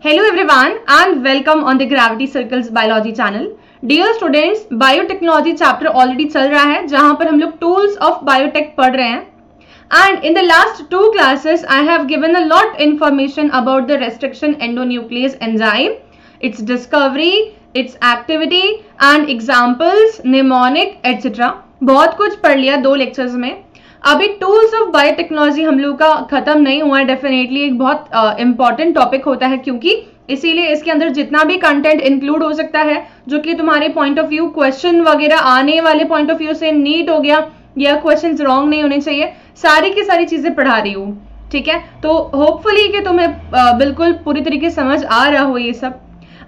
Hello everyone and welcome on the Gravity Circles Biology channel. Dear students, biotechnology chapter already चल रहा है जहां पर हम लोग टूल्स ऑफ बायोटेक पढ़ रहे हैं. And in the last two classes, I have given a lot information about the restriction endonuclease enzyme, its discovery, its activity and examples, mnemonic, etc. बहुत कुछ पढ़ लिया दो लेक्चर्स में. अभी टूल्स ऑफ बायोटेक्नोलॉजी हम लोग का खत्म नहीं हुआ है. डेफिनेटली एक बहुत इंपॉर्टेंट टॉपिक होता है क्योंकि इसीलिए इसके अंदर जितना भी कंटेंट इंक्लूड हो सकता है जो कि तुम्हारे पॉइंट ऑफ व्यू क्वेश्चन वगैरह आने वाले पॉइंट ऑफ व्यू से नीट हो गया या क्वेश्चंस रॉन्ग नहीं होने चाहिए, सारी की सारी चीजें पढ़ा रही हूँ. ठीक है, तो होपफुली कि तुम्हें बिल्कुल पूरी तरीके से समझ आ रहा हो ये सब.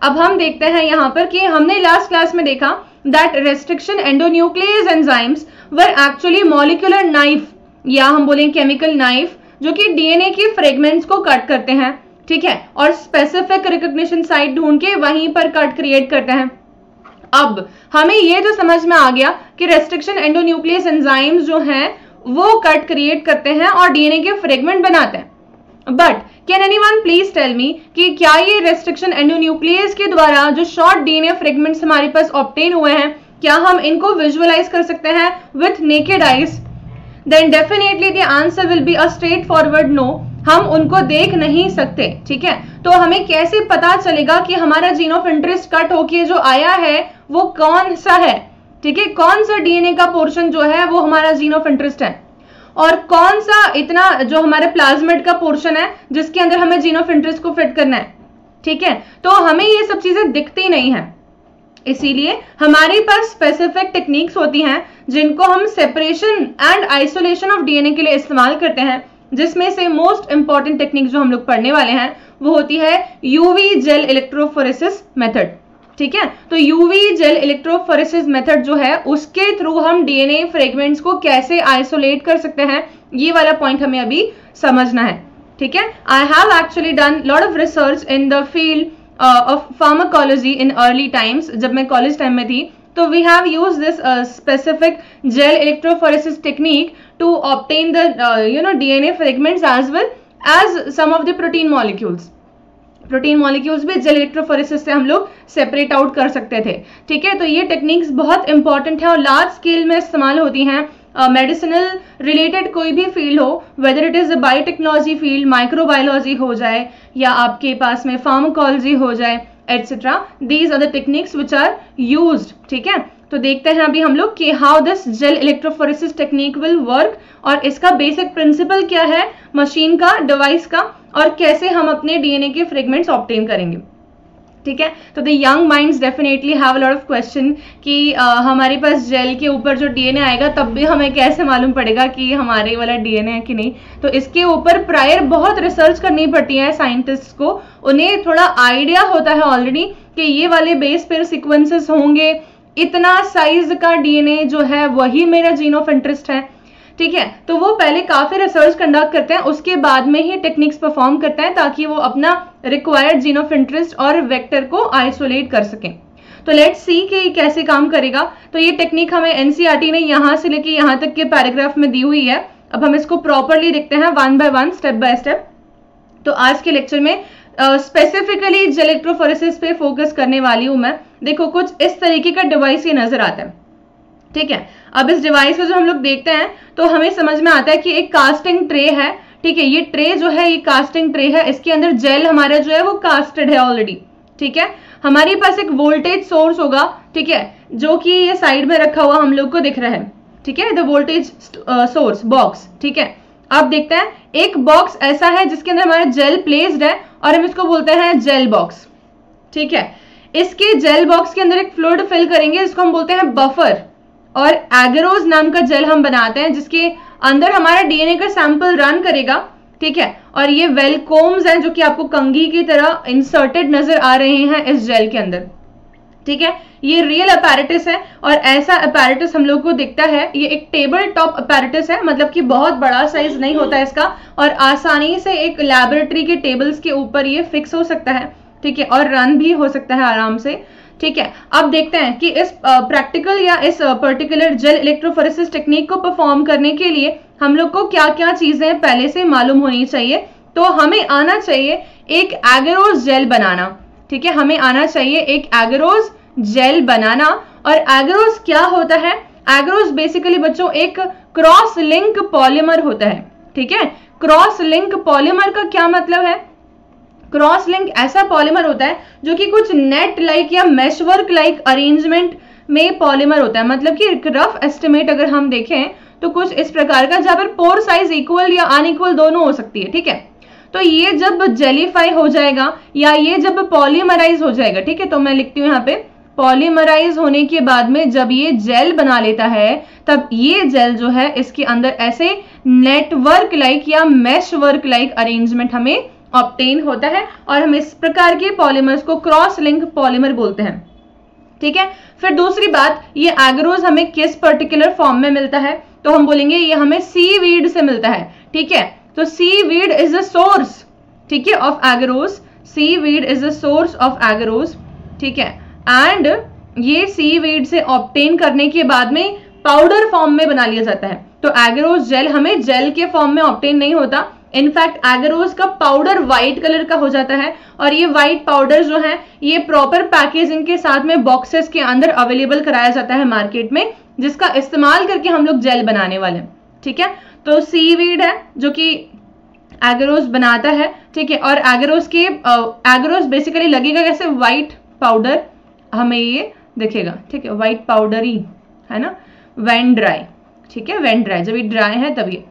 अब हम देखते हैं यहाँ पर कि हमने लास्ट क्लास में देखा that restriction endonuclease enzymes were actually molecular knife या हम बोलें केमिकल नाइफ जो कि डीएनए के फ्रेगमेंट्स को कट करते हैं. ठीक है, और स्पेसिफिक रिकॉग्निशन साइट ढूंढ के वहीं पर कट क्रिएट करते हैं. अब हमें ये जो समझ में आ गया कि रेस्ट्रिक्शन एंडोन्यूक्लियस एंजाइम्स जो हैं वो कट क्रिएट करते हैं और डीएनए के फ्रेगमेंट बनाते हैं. But can anyone please tell me कि क्या ये रेस्ट्रिक्शन एंडोन्यूक्लियस के द्वारा जो शॉर्ट डीएनए फ्रेगमेंट्स हमारे पास ऑब्टेन हुए हैं, क्या हम इनको विजुअलाइज कर सकते हैं with naked eyes? Then definitely the answer will be a straightforward no. हम उनको देख नहीं सकते. ठीक है, तो हमें कैसे पता चलेगा कि हमारा जीन ऑफ इंटरेस्ट कट होके जो आया है वो कौन सा है? ठीक है, कौन सा डीएनए का पोर्शन जो है वो हमारा जीन ऑफ इंटरेस्ट है और कौन सा इतना जो हमारे प्लाज्मिड का पोर्शन है जिसके अंदर हमें जीन ऑफ इंटरेस्ट को फिट करना है. ठीक है, तो हमें ये सब चीजें दिखती नहीं है. इसीलिए हमारे पास स्पेसिफिक टेक्निक्स होती हैं जिनको हम separation and isolation of DNA के लिए इस्तेमाल करते हैं, जिसमें से मोस्ट इंपॉर्टेंट टेक्निक जो हम लोग पढ़ने वाले हैं वो होती है यूवी जेल इलेक्ट्रोफोरेसिस मेथड. ठीक है, तो यूवी जेल इलेक्ट्रोफोरेसिस मेथड जो है उसके थ्रू हम डीएनए फ्रेगमेंट्स को कैसे आइसोलेट कर सकते हैं, ये वाला पॉइंट हमें अभी समझना है. ठीक है, I have actually done lot of research in the field of pharmacology in early times. जब मैं कॉलेज टाइम में थी तो we have use this specific gel electrophoresis technique to obtain the DNA fragments as well as some of the protein molecules. Protein molecules भी gel electrophoresis से हम लोग separate out कर सकते थे. ठीक है, तो ये टेक्निक्स बहुत इंपॉर्टेंट है और लार्ज स्केल में इस्तेमाल होती हैं. मेडिसिनल रिलेटेड कोई भी फील्ड हो, whether it is biotechnology field, microbiology हो जाए या आपके पास में फार्माकोलॉजी हो जाए etcetera, these are the techniques which are used. ठीक है, तो देखते हैं अभी हम लोग कि how this gel electrophoresis technique will work और इसका बेसिक प्रिंसिपल क्या है मशीन का, डिवाइस का, और कैसे हम अपने डीएनए के फ्रेगमेंट्स ऑब्टेन करेंगे. ठीक है, तो the young minds definitely have a lot of question कि हमारे पास जेल के ऊपर जो डीएनए आएगा तब भी हमें कैसे मालूम पड़ेगा कि हमारे वाला डीएनए है कि नहीं. तो इसके ऊपर प्रायर बहुत रिसर्च करनी पड़ती है साइंटिस्ट को. उन्हें थोड़ा आइडिया होता है ऑलरेडी कि ये वाले बेस पेयर सीक्वेंसेस होंगे, इतना साइज का डीएनए जो है वही मेरा जीन ऑफ इंटरेस्ट है. ठीक है, तो वो पहले काफी रिसर्च कंडक्ट करते हैं, उसके बाद में ही टेक्निक्स परफॉर्म करते हैं ताकि वो अपना रिक्वायर्ड जीन ऑफ इंटरेस्ट और वेक्टर को आइसोलेट कर सकें. तो लेट्स सी कि कैसे काम करेगा. तो ये टेक्निक हमें एनसीईआरटी ने यहाँ से लेके यहाँ तक के पैराग्राफ में दी हुई है. अब हम इसको प्रॉपरली देखते हैं one by one, step by step. तो आज के लेक्चर में स्पेसिफिकली जेल इलेक्ट्रोफोरेसिस पे फोकस करने वाली हूं मैं. देखो कुछ इस तरीके का डिवाइस ये नजर आता है. ठीक है, अब इस डिवाइस को जो हम लोग देखते हैं तो हमें समझ में आता है कि एक कास्टिंग ट्रे है. ठीक है, ये ट्रे जो है ये कास्टिंग ट्रे है, इसके अंदर जेल हमारा जो है वो कास्टेड है ऑलरेडी. ठीक है, हमारे पास एक वोल्टेज सोर्स होगा. ठीक है, जो कि ये साइड में रखा हुआ हम लोग को दिख रहा है. ठीक है, द वोल्टेज सोर्स बॉक्स. ठीक है, अब देखते हैं एक बॉक्स ऐसा है जिसके अंदर हमारा जेल प्लेस्ड है और हम इसको बोलते हैं जेल बॉक्स. ठीक है, इसके जेल बॉक्स के अंदर एक फ्लूइड फिल करेंगे जिसको हम बोलते हैं बफर, और एगरोज नाम का जेल हम बनाते हैं जिसके अंदर हमारा डीएनए का सैंपल रन करेगा. ठीक है, और ये वेलकोम्स हैं जो कि आपको कंघी की तरह इंसर्टेड नजर आ रहे हैं इस जेल के अंदर. ठीक है, ये रियल अपैरेटस है और ऐसा अपैरेटस हम लोग को दिखता है. ये एक टेबल टॉप अपैरेटस है, मतलब कि बहुत बड़ा साइज नहीं होता है इसका और आसानी से एक लैबोरेटरी के टेबल्स के ऊपर ये फिक्स हो सकता है. ठीक है, और रन भी हो सकता है आराम से. ठीक है, अब देखते हैं कि इस प्रैक्टिकल या इस पर्टिकुलर जेल इलेक्ट्रोफोरेसिस टेक्निक को परफॉर्म करने के लिए हम लोग को क्या क्या चीजें पहले से मालूम होनी चाहिए. तो हमें आना चाहिए एक एगरोस जेल बनाना। ठीक है, हमें आना चाहिए एक एगरोस जेल बनाना। और एगरोस क्या होता है? एगरोस बेसिकली बच्चों एक क्रॉस लिंक पॉलीमर होता है। ठीक है, क्रॉस लिंक पॉलीमर का क्या मतलब है? क्रॉस लिंक ऐसा पॉलीमर होता है जो कि कुछ नेट लाइक या मेशवर्क लाइक अरेंजमेंट में पॉलीमर होता है। मतलब कि रफ एस्टिमेट अगर हम देखें तो कुछ इस प्रकार का, जहां पर पोर साइज इक्वल या अनइक्वल दोनों हो सकती है। ठीक है, तो ये जब जेलीफाई हो जाएगा या ये जब पॉलीमराइज हो जाएगा, ठीक है, तो मैं लिखती हूं यहाँ पे पॉलीमराइज होने के बाद में जब ये जेल बना लेता है, तब ये जेल जो है इसके अंदर ऐसे नेटवर्क लाइक या मेश वर्क लाइक अरेंजमेंट हमें ऑब्टेन होता है और हम इस प्रकार के पॉलीमर्स को क्रॉस लिंक पॉलीमर बोलते हैं। ठीक है, फिर दूसरी बात, ये एगरोस हमें किस पर्टिकुलर फॉर्म में मिलता है? तो हम बोलेंगे ये हमें सीवीड से मिलता है। ठीक है, तो सीवीड इज द सोर्स, ठीक है, of agarose. Seaweed is the source of agarose. ठीक है, एंड ये सीवीड से ऑब्टेन करने के बाद में पाउडर फॉर्म में बना लिया जाता है। तो एगरोस जेल हमें जेल के फॉर्म में ऑब्टेन नहीं होता, इनफैक्ट एगरोस का पाउडर व्हाइट कलर का हो जाता है और ये व्हाइट पाउडर जो है ये प्रॉपर पैकेजिंग के साथ में बॉक्सेस के अंदर अवेलेबल कराया जाता है मार्केट में, जिसका इस्तेमाल करके हम लोग जेल बनाने वाले हैं। ठीक है, तो सीवीड है जो कि एगरोस बनाता है। ठीक है, और एगरोस बेसिकली लगेगा कैसे? व्हाइट पाउडर हमें ये दिखेगा। ठीक है, व्हाइट पाउडर ही है ना, व्हेन ड्राई। ठीक है, व्हेन ड्राई, जब ये ड्राई है तब ये।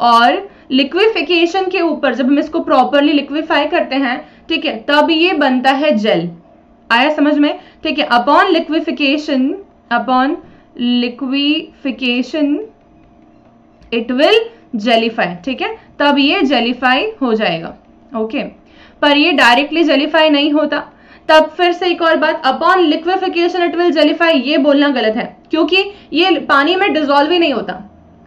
और लिक्विफिकेशन के ऊपर जब हम इसको प्रॉपरली लिक्विफाई करते हैं, ठीक है, तब ये बनता है जेल। आया समझ में? ठीक है, upon liquefaction it will jellify. ठीक है, तब ये जेलीफाई हो जाएगा। ओके, पर ये डायरेक्टली जेलीफाई नहीं होता। तब फिर से एक और बात, अपॉन लिक्विफिकेशन इट विल जेलीफाई, ये बोलना गलत है क्योंकि ये पानी में डिसॉल्व ही नहीं होता।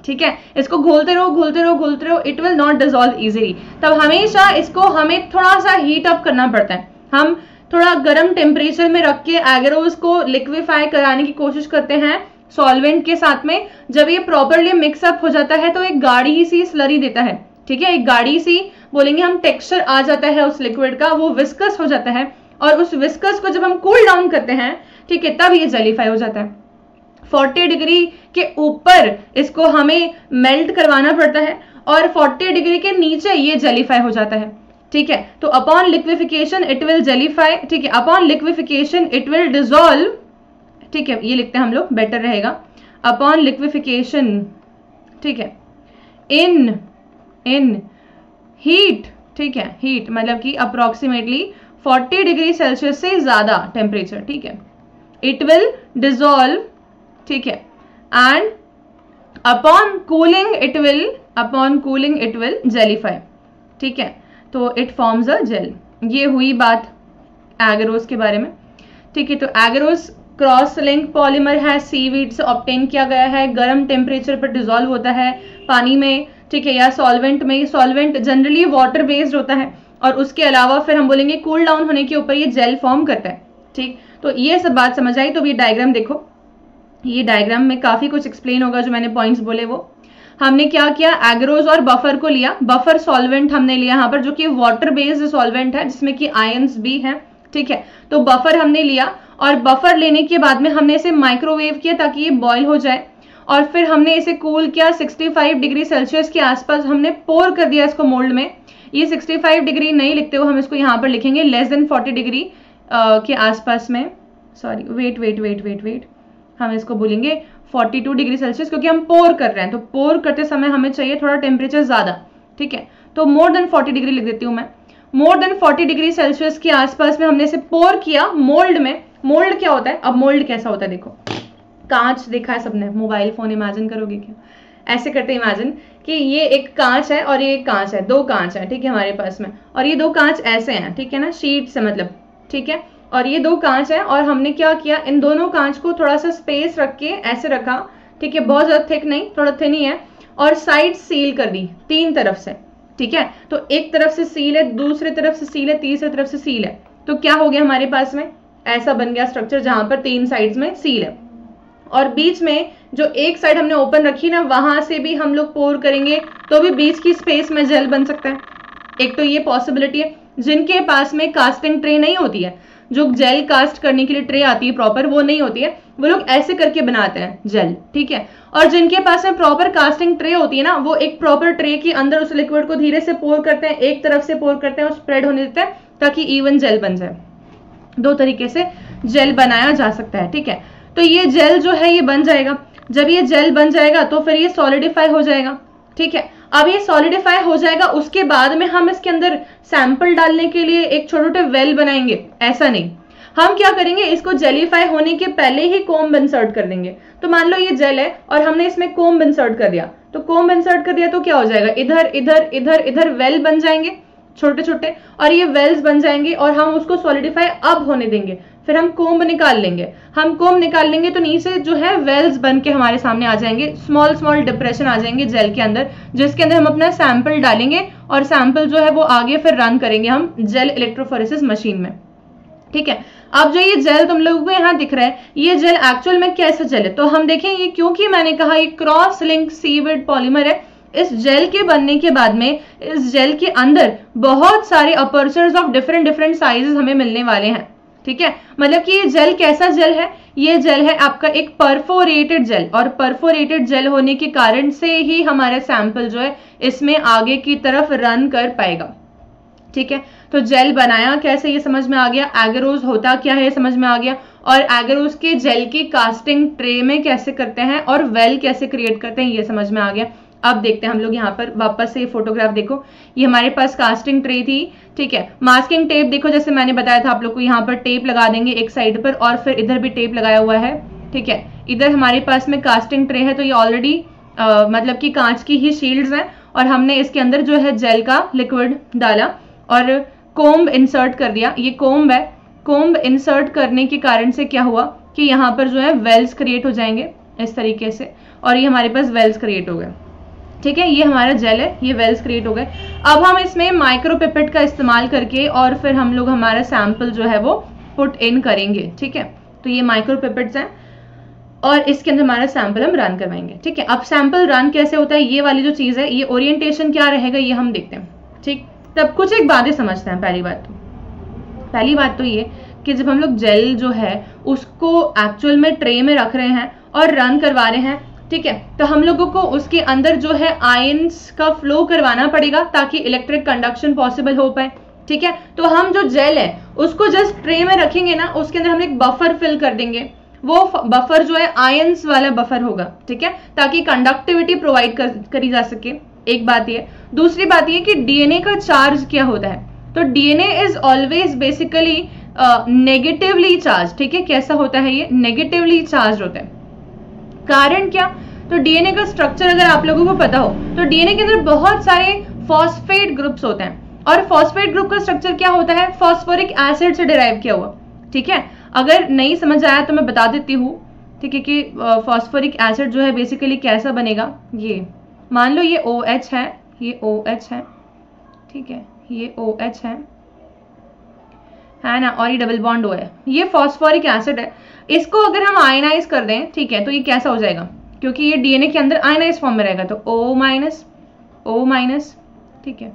ठीक है, इसको घोलते रहो, it will not dissolve easily. तब हमेशा इसको हमें थोड़ा सा हीट अप करना पड़ता है। हम थोड़ा गर्म टेम्परेचर में रख के एगरोस को लिक्विफाई कराने की कोशिश करते हैं सॉल्वेंट के साथ में। जब ये प्रॉपरली मिक्सअप हो जाता है तो एक गाढ़ी सी स्लरी देता है। ठीक है, एक गाढ़ी सी बोलेंगे हम टेक्सचर आ जाता है उस लिक्विड का, वो विस्कस हो जाता है और उस विस्कस को जब हम कूल डाउन करते हैं, ठीक है, तब ये जेलीफाई हो जाता है। 40 डिग्री के ऊपर इसको हमें मेल्ट करवाना पड़ता है और 40 डिग्री के नीचे ये जेलीफाई हो जाता है। ठीक है, तो upon liquefaction it will jellify. ठीक है, upon liquefaction it will dissolve. ठीक है, ये लिखते हैं हम लोग, बेटर रहेगा। अपॉन लिक्विफिकेशन, ठीक है, इन हीट। ठीक है, हीट मतलब कि अप्रोक्सीमेटली 40 डिग्री सेल्सियस से ज्यादा टेम्परेचर। ठीक है, इट विल डिसॉल्व। ठीक है, and upon cooling it will jellify. ठीक है, तो इट फॉर्म्स अ जेल। ये हुई बात एगरोस के बारे में। ठीक है, तो एगरोस क्रॉस लिंक पॉलीमर है, सीवीड से ऑब्टेन किया गया है, गर्म टेम्परेचर पर डिसॉल्व होता है पानी में। ठीक है, या सॉल्वेंट में। सॉल्वेंट जनरली वाटर बेस्ड होता है और उसके अलावा फिर हम बोलेंगे कूल डाउन होने के ऊपर ये जेल फॉर्म करता है। ठीक, तो ये सब बात समझ आई। तो ये डायग्राम देखो, ये डायग्राम में काफी कुछ एक्सप्लेन होगा। जो मैंने पॉइंट्स बोले वो हमने क्या किया, एगरोस और बफर को लिया। बफर सॉल्वेंट हमने लिया यहाँ पर, जो कि वाटर बेस्ड सॉल्वेंट है जिसमें कि आयंस भी हैं। ठीक है, तो बफर हमने लिया और बफर लेने के बाद में हमने इसे माइक्रोवेव किया ताकि ये बॉयल हो जाए और फिर हमने इसे कूल किया 65 डिग्री सेल्सियस के आसपास। हमने पोर कर दिया इसको मोल्ड में। ये 65 डिग्री नहीं लिखते हो, हम इसको यहाँ पर लिखेंगे लेस देन 40 डिग्री के आसपास में। सॉरी, वेट, हम इसको बोलेंगे 42 डिग्री सेल्सियस क्योंकि हम पोर कर रहे हैं। तो पोर करते समय हमें चाहिए थोड़ा टेम्परेचर ज्यादा। ठीक है, तो मोर देन 40 डिग्री लिख देती हूँ मैं। मोर देन 40 डिग्री सेल्सियस के आसपास में हमने इसे पोर किया मोल्ड में। मोल्ड क्या होता है? अब मोल्ड कैसा होता है देखो, कांच देखा है सबने, मोबाइल फोन इमेजिन करोगे क्या? ऐसे करते इमेजिन कि ये एक कांच है और ये एक कांच है, दो कांच है। ठीक है, हमारे पास में, और ये दो कांच ऐसे हैं। ठीक है ना, शीट से मतलब। ठीक है, और ये दो कांच है और हमने क्या किया, इन दोनों कांच को थोड़ा सा स्पेस रख के ऐसे रखा। ठीक है, बहुत ज्यादा थिक नहीं, थोड़ा थिन ही है, और साइड सील कर दी 3 तरफ से। ठीक है, तो एक तरफ से सील है, दूसरी तरफ से सील है, तीसरी तरफ से सील है। तो क्या हो गया हमारे पास में, ऐसा बन गया स्ट्रक्चर जहां पर 3 साइड्स में सील है और बीच में जो एक साइड हमने ओपन रखी ना, वहां से भी हम लोग पोर करेंगे तो भी बीच की स्पेस में जेल बन सकता है। एक तो ये पॉसिबिलिटी है। जिनके पास में कास्टिंग ट्रे नहीं होती है, जो जेल कास्ट करने के लिए ट्रे आती है प्रॉपर, वो नहीं होती है, वो लोग ऐसे करके बनाते हैं जेल, ठीक है। और जिनके पास में प्रॉपर कास्टिंग ट्रे होती है ना, वो एक प्रॉपर ट्रे के अंदर उस लिक्विड को धीरे से पोर करते हैं, एक तरफ से पोर करते हैं और स्प्रेड होने देते हैं ताकि इवन जेल बन जाए। दो तरीके से जेल बनाया जा सकता है, ठीक है। तो ये जेल जो है ये बन जाएगा। जब ये जेल बन जाएगा तो फिर ये सॉलिडिफाई हो जाएगा, ठीक है। अब ये सॉलिडिफाई हो जाएगा, उसके बाद में हम इसके अंदर सैंपल डालने के लिए एक छोटे छोटे वेल बनाएंगे, ऐसा नहीं। हम क्या करेंगे, इसको जेलीफाई होने के पहले ही कोम्ब इंसर्ट कर देंगे। तो मान लो ये जेल है और हमने इसमें कोम्ब इंसर्ट कर दिया, तो कोम्ब इंसर्ट कर दिया तो क्या हो जाएगा, इधर इधर इधर इधर वेल बन जाएंगे छोटे छोटे, और ये वेल्स बन जाएंगे और हम उसको सॉलिडिफाई अब होने देंगे। फिर हम कोम्ब निकाल लेंगे, हम कोम्ब निकाल लेंगे तो नीचे जो है वेल्स बन के हमारे सामने आ जाएंगे, स्मॉल स्मॉल डिप्रेशन आ जाएंगे जेल के अंदर, जिसके अंदर हम अपना सैंपल डालेंगे और सैंपल जो है वो आगे फिर रन करेंगे हम जेल इलेक्ट्रोफोरेसिस मशीन में, ठीक है। अब जो ये जेल तुम लोगों को यहाँ दिख रहा है, ये जेल एक्चुअल में कैसा जेल है, तो हम देखें ये, क्योंकि मैंने कहा ये क्रॉस लिंक सीविड पॉलीमर है, इस जेल के बनने के बाद में इस जेल के अंदर बहुत सारे apertures of different different sizes हमें मिलने वाले हैं, ठीक है। मतलब कि ये जेल कैसा जेल है, ये जेल है आपका एक परफोरेटेड जेल, और परफोरेटेड जेल होने के कारण से ही हमारा सैंपल जो है इसमें आगे की तरफ रन कर पाएगा, ठीक है। तो जेल बनाया कैसे ये समझ में आ गया, एगरोज होता क्या है ये समझ में आ गया, और एगरोज के जेल की कास्टिंग ट्रे में कैसे करते हैं और वेल कैसे क्रिएट करते हैं ये समझ में आ गया। अब देखते हैं हम लोग यहाँ पर वापस से ये फोटोग्राफ देखो, ये हमारे पास कास्टिंग ट्रे थी, ठीक है। मास्किंग टेप देखो, जैसे मैंने बताया था आप लोग को, यहाँ पर टेप लगा देंगे एक साइड पर और फिर इधर भी टेप लगाया हुआ है, ठीक है। इधर हमारे पास में कास्टिंग ट्रे है, तो ये ऑलरेडी मतलब कि कांच की ही शील्ड्स हैं, और हमने इसके अंदर जो है जेल का लिक्विड डाला और कोम्ब इंसर्ट कर दिया। ये कोम्ब है, कोम्ब इंसर्ट करने के कारण से क्या हुआ कि यहाँ पर जो है वेल्स क्रिएट हो जाएंगे इस तरीके से, और ये हमारे पास वेल्स क्रिएट हो गए, ठीक है। ये हमारा जेल है, ये वेल्स क्रिएट हो गए। अब हम इसमें माइक्रोपिपेट का इस्तेमाल करके और फिर हम लोग हमारा सैंपल जो है वो पुट इन करेंगे, ठीक है। तो ये माइक्रोपिपेट्स हैं और इसके अंदर हमारा सैंपल हम रन करवाएंगे, ठीक है। अब सैंपल रन कैसे होता है, ये वाली जो चीज है, ये ओरिएंटेशन क्या रहेगा ये हम देखते हैं, ठीक। तब कुछ एक बातें समझते हैं। पहली बात तो ये कि जब हम लोग जेल जो है उसको एक्चुअल में ट्रे में रख रहे हैं और रन करवा रहे हैं, ठीक है, तो हम लोगों को उसके अंदर जो है आयंस का फ्लो करवाना पड़ेगा ताकि इलेक्ट्रिक कंडक्शन पॉसिबल हो पाए, ठीक है। तो हम जो जेल है उसको जस्ट ट्रे में रखेंगे ना, उसके अंदर हम एक बफर फिल कर देंगे, वो बफर जो है आयंस वाला बफर होगा, ठीक है, ताकि कंडक्टिविटी प्रोवाइड करी जा सके। एक बात ये, दूसरी बात ये कि डीएनए का चार्ज क्या होता है, तो DNA is always basically negatively charge, ठीक है। कैसा होता है ये, नेगेटिवली चार्ज होता है। कारण क्या, तो डीएनए का स्ट्रक्चर अगर आप लोगों को पता हो तो डीएनए के अंदर बहुत सारे फॉस्फेट ग्रुप्स होते हैं, और फॉस्फेट ग्रुप का स्ट्रक्चर क्या होता है, फॉस्फोरिक एसिड से डिराइव किया हुआ, ठीक है। अगर नहीं समझ आया तो मैं बता देती हूँ, ठीक है, कि फॉस्फोरिक एसिड जो है बेसिकली कैसा बनेगा। ये मान लो ये OH है, ये OH है, ठीक है, ये OH है ना, और ये डबल बॉन्ड O है, ये फॉस्फोरिक एसिड है। इसको अगर हम आयनाइज कर दें, ठीक है, तो ये कैसा हो जाएगा, क्योंकि ये डीएनए के अंदर आयनाइज फॉर्म में रहेगा, तो O माइनस, ठीक है,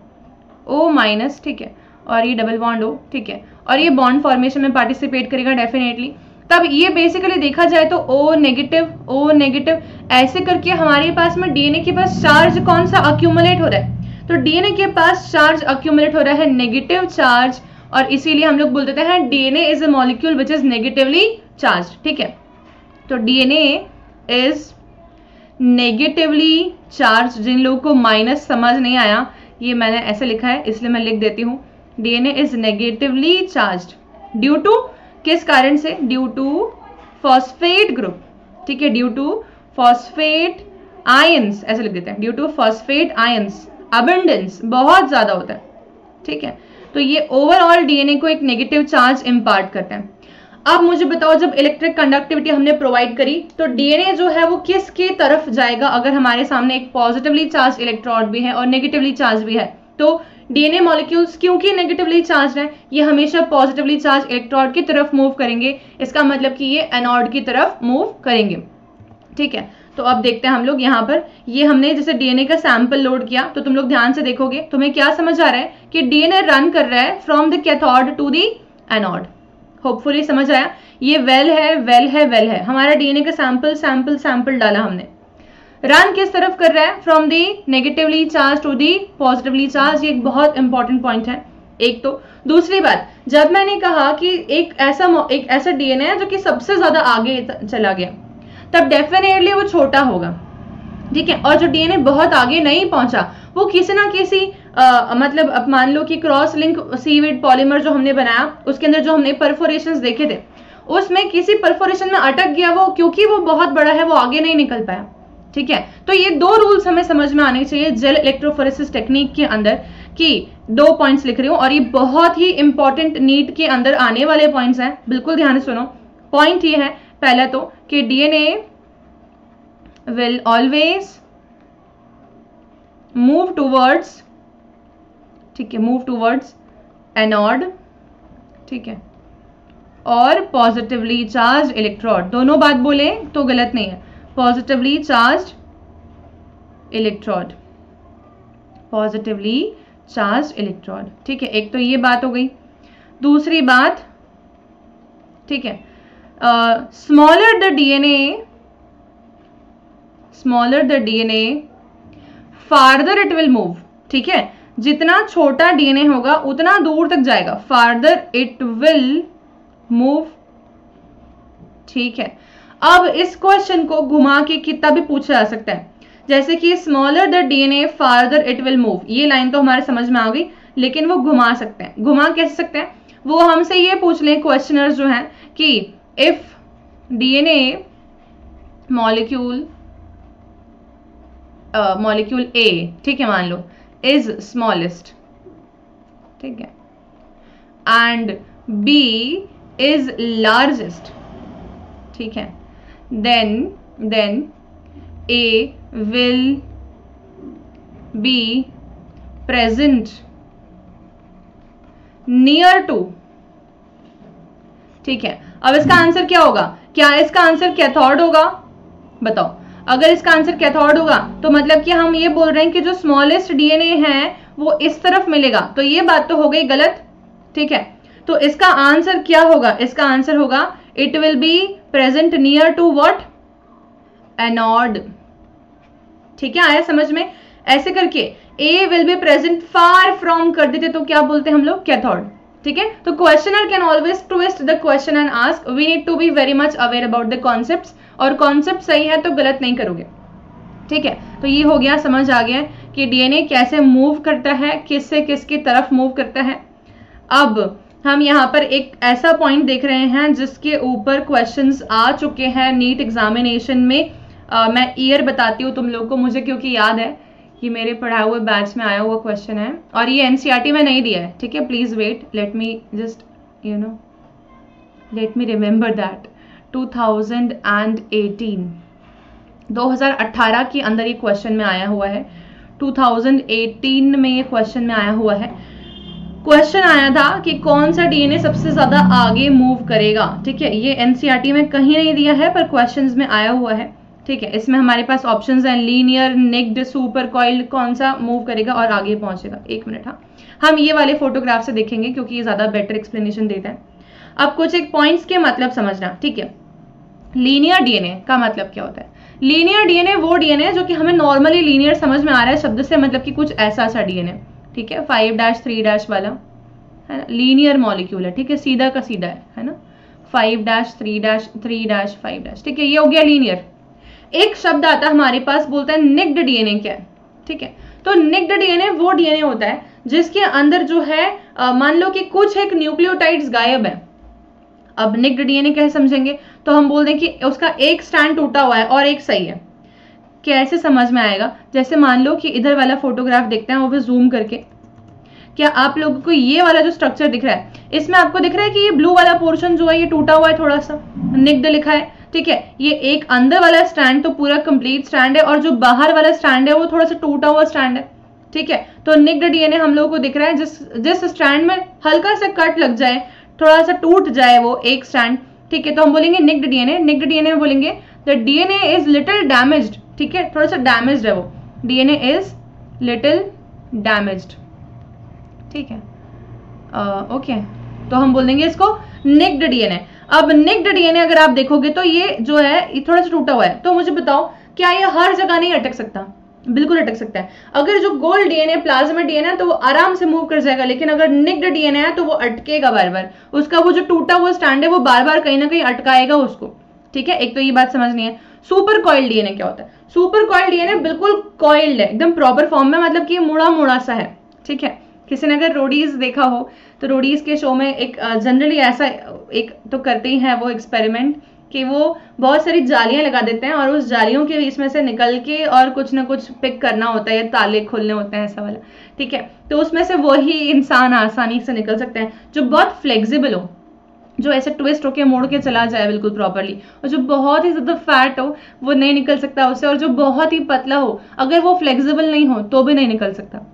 O माइनस, ठीक है, और ये डबल बॉन्ड O, ठीक है, और ये बॉन्ड फॉर्मेशन में पार्टिसिपेट करेगा डेफिनेटली। तब ये बेसिकली देखा जाए तो O नेगेटिव ऐसे करके हमारे पास में डीएनए के पास चार्ज कौन सा अक्यूमुलेट हो रहा है, तो डीएनए के पास चार्ज अक्यूमुलेट हो रहा है नेगेटिव चार्ज, और इसीलिए हम लोग बोल देते हैं DNA is a molecule which is negatively charge, ठीक है। तो डीएनए इज नेगेटिवली चार्ज, जिन लोगों को माइनस समझ नहीं आया, ये मैंने ऐसे लिखा है इसलिए मैं लिख देती हूँ, DNA is negatively charged due to, किस कारण से, ड्यू टू फॉस्फेट ग्रुप, ठीक है, ड्यू टू फॉस्फेट आयंस, ऐसे लिख देते हैं, due to phosphate ions abundance बहुत ज्यादा होता है, ठीक है। तो ये ओवरऑल डीएनए को एक नेगेटिव चार्ज इंपार्ट करते हैं। अब मुझे बताओ, जब इलेक्ट्रिक कंडक्टिविटी हमने प्रोवाइड करी तो डीएनए जो है वो किसकी तरफ जाएगा, अगर हमारे सामने एक पॉजिटिवली चार्ज इलेक्ट्रोड भी है और नेगेटिवली चार्ज भी है, तो डीएनए मॉलिक्यूल्स क्योंकि नेगेटिवली चार्ज है, ये हमेशा पॉजिटिवली चार्ज इलेक्ट्रोड की तरफ मूव करेंगे। इसका मतलब कि ये एनोड की तरफ मूव करेंगे, ठीक है। तो अब देखते हैं हम लोग यहाँ पर, ये हमने जैसे डीएनए का सैंपल लोड किया तो तुम लोग ध्यान से देखोगे, तुम्हें क्या समझ आ रहा है कि डीएनए रन कर रहा है from the cathode to the anode. Hopefully समझ आया। ये वेल है, वेल है, वेल है, हमारा डीएनए का सैंपल सैंपल सैंपल डाला हमने। रन किस तरफ कर रहा है? From the negatively charge to the positively charge. ये एक बहुत इंपॉर्टेंट पॉइंट है एक तो। दूसरी बात, जब मैंने कहा कि एक ऐसा डीएनए है जो कि सबसे ज्यादा आगे चला गया, तब डेफिनेटली वो छोटा होगा, ठीक है। और जो डीएनए बहुत आगे नहीं पहुंचा वो किसी ना किसी मतलब अब मान लो कि क्रॉस लिंक सीविड पॉलीमर जो हमने बनाया उसके अंदर जो हमने परफोरेशंस देखे थे उसमें किसी परफोरेशन में अटक गया वो, क्योंकि वो बहुत बड़ा है वो आगे नहीं निकल पाया, ठीक है। तो ये 2 रूल्स हमें समझ में आने चाहिए जेल इलेक्ट्रोफोरेसिस टेक्निक के अंदर, कि 2 पॉइंट्स लिख रही हूं और ये बहुत ही इंपॉर्टेंट नीट के अंदर आने वाले पॉइंट्स हैं, बिल्कुल ध्यान से सुनो। पॉइंट ये है पहला तो कि DNA will always move towards, ठीक है, मूव टूवर्ड्स एनोड, ठीक है, और पॉजिटिवली चार्ज इलेक्ट्रोड। दोनों बात बोले तो गलत नहीं है, positively charge electrode, positively charge electrode, ठीक है। एक तो ये बात हो गई। दूसरी बात, ठीक है, smaller the DNA farther it will move, ठीक है। जितना छोटा डीएनए होगा उतना दूर तक जाएगा, फार्दर इट विल मूव, ठीक है। अब इस क्वेश्चन को घुमा के कितना भी पूछा जा सकता है, जैसे कि smaller the DNA farther it will move, ये लाइन तो हमारे समझ में आ गई, लेकिन वो घुमा सकते हैं। घुमा कैसे सकते हैं? वो हमसे ये पूछ लें क्वेश्चनर्स जो हैं कि इफ डीएनए मॉलिक्यूल ए, ठीक है, मान लो इज स्मॉलेस्ट, ठीक है, एंड बी इज लार्जेस्ट, ठीक है, then A will be present near to, ठीक है। अब इसका आंसर क्या होगा? क्या इसका आंसर कैथोड होगा? बताओ। अगर इसका आंसर कैथोड होगा तो मतलब कि हम ये बोल रहे हैं कि जो स्मॉलेस्ट डीएनए है वो इस तरफ मिलेगा, तो ये बात तो हो गई गलत, ठीक है। तो इसका आंसर क्या होगा? इसका आंसर होगा it will be present near to what? Anode, ठीक है। आया समझ में? ऐसे करके A will be present far from कर देते तो क्या बोलते हम लोग? कैथोड, ठीक है। तो questioner can always twist the question and ask, we need to be very much aware about the concepts, और कॉन्सेप्ट सही है तो गलत नहीं करोगे, ठीक है। तो ये हो गया, समझ आ गया कि डीएनए कैसे मूव करता है, किससे किसकी तरफ मूव करता है। अब हम यहाँ पर एक ऐसा पॉइंट देख रहे हैं जिसके ऊपर क्वेश्चंस आ चुके हैं नीट एग्जामिनेशन में। मैं ईयर बताती हूँ तुम लोग को, मुझे क्योंकि याद है कि मेरे पढ़ाए हुए बैच में आया हुआ क्वेश्चन है, और ये एनसीईआरटी में नहीं दिया है, ठीक है। Please wait, let me just let me remember that 2018 के अंदर ये क्वेश्चन में आया हुआ है, 2018 में ये क्वेश्चन में आया हुआ है। क्वेश्चन आया था कि कौन सा डीएनए सबसे ज्यादा आगे मूव करेगा, ठीक है। ये एनसीईआरटी में कहीं नहीं दिया है पर क्वेश्चंस में आया हुआ है, ठीक है। इसमें हमारे पास ऑप्शंस हैं लीनियर, निक्ड, सुपर कॉइल्ड, कौन सा मूव करेगा और आगे पहुंचेगा। एक मिनट, हाँ, हम ये वाले फोटोग्राफ से देखेंगे क्योंकि ये ज्यादा बेटर एक्सप्लेनेशन देता है। अब कुछ एक पॉइंट्स के मतलब समझना, ठीक है। लीनियर डीएनए का मतलब क्या होता है? लीनियर डीएनए वो डीएनए जो कि हमें नॉर्मली लीनियर समझ में आ रहा है शब्द से, मतलब कि कुछ ऐसा सा डीएनए, ठीक है, 5-3- वाला है ना, लीनियर मॉलिक्यूल है, ठीक है, सीधा का सीधा है ना, 5-3-3-5, ठीक है, ये हो गया लीनियर। एक शब्द आता है हमारे पास, बोलता है निक्ड डीएनए क्या है, ठीक है। तो निक्ड डीएनए वो डीएनए होता है जिसके अंदर जो है मान लो कि कुछ एक न्यूक्लियोटाइड्स गायब है। अब निक्ड डीएनए कैसे समझेंगे? तो हम बोल दें कि उसका एक स्ट्रैंड टूटा हुआ है और एक सही है। कैसे समझ में आएगा? जैसे मान लो कि इधर वाला फोटोग्राफ देखते हैं, वो भी जूम करके, क्या आप लोगों को ये वाला जो स्ट्रक्चर दिख रहा है, इसमें आपको दिख रहा है कि ये ब्लू वाला पोर्शन जो है ये टूटा हुआ है, थोड़ा सा निक्ड लिखा है, ठीक है। ये एक अंदर वाला स्ट्रैंड तो पूरा कंप्लीट स्ट्रैंड है, और जो बाहर वाला स्ट्रैंड है वो थोड़ा सा टूटा हुआ स्ट्रैंड है, ठीक है। तो निक्ड डीएनए हम लोगों को दिख रहा है जिस स्ट्रैंड में हल्का सा कट लग जाए, थोड़ा सा टूट जाए वो एक स्ट्रैंड, ठीक है, तो हम बोलेंगे निक्ड डीएनए। निक्ड डीएनए में बोलेंगे the DNA is little damaged, ठीक है, थोड़ा सा डैमेज्ड है वो, डीएनए इज लिटिल डैमेज्ड, ठीक है, ओके, तो हम बोल देंगे इसको निक्ड डीएनए। अब निक्ड डीएनए अगर आप देखोगे तो ये जो है ये थोड़ा सा टूटा हुआ है, तो मुझे बताओ क्या ये हर जगह नहीं अटक सकता? बिल्कुल अटक सकता है। अगर जो गोल्ड डीएनए प्लाज्मा डीएनए है तो वो आराम से मूव कर जाएगा, लेकिन अगर निक्ड डीएनए है तो वो अटकेगा बार बार, उसका वो जो टूटा हुआ स्टैंड है वो बार बार कहीं ना कहीं अटकाएगा उसको, ठीक है। एक तो ये बात समझनी है। सुपर कॉइल्ड डीएनए क्या होता है? सुपर कॉइल्ड डीएनए बिल्कुल कॉइल्ड है, एकदम प्रॉपर फॉर्म में, मतलब कि मुड़ा मुड़ा सा है, ठीक है। किसी ने अगर रोडीज देखा हो तो रोडीज के शो में एक जनरली ऐसा एक तो करते ही है वो एक्सपेरिमेंट कि वो बहुत सारी जालियां लगा देते हैं और उस जालियों के बीच में से निकल के और कुछ ना कुछ पिक करना होता है या ताले खोलने होते हैं, ऐसा वाला, ठीक है। तो उसमें से वही इंसान आसानी से निकल सकते हैं जो बहुत फ्लेक्सिबल हो, जो ऐसे ट्विस्ट होके मोड़ के चला जाए बिल्कुल प्रॉपरली, और जो बहुत ही ज्यादा फैट हो वो नहीं निकल सकता उससे, और जो बहुत ही पतला हो अगर वो फ्लेक्सिबल नहीं हो तो भी नहीं निकल सकता।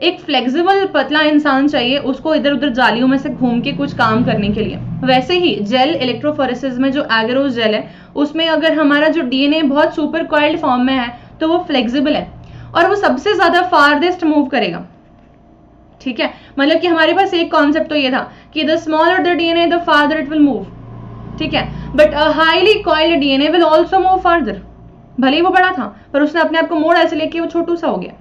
एक फ्लेक्सिबल पतला इंसान चाहिए उसको इधर उधर जालियों में से घूम के कुछ काम करने के लिए। वैसे ही जेल इलेक्ट्रोफोरेसिस में जो एगरोस जेल है उसमें अगर हमारा जो डीएनए बहुत सुपर कॉइल्ड फॉर्म में है तो वो फ्लेक्सिबल है और वो सबसे ज्यादा फारदेस्ट मूव करेगा, ठीक है। मतलब कि हमारे पास एक कॉन्सेप्ट तो ये था कि the smaller the DNA the farther it will move, ठीक है, but a highly coiled DNA will also move farther. भले ही वो बड़ा था पर उसने अपने आप को मोड़ ऐसे लेके वो छोटू सा हो गया।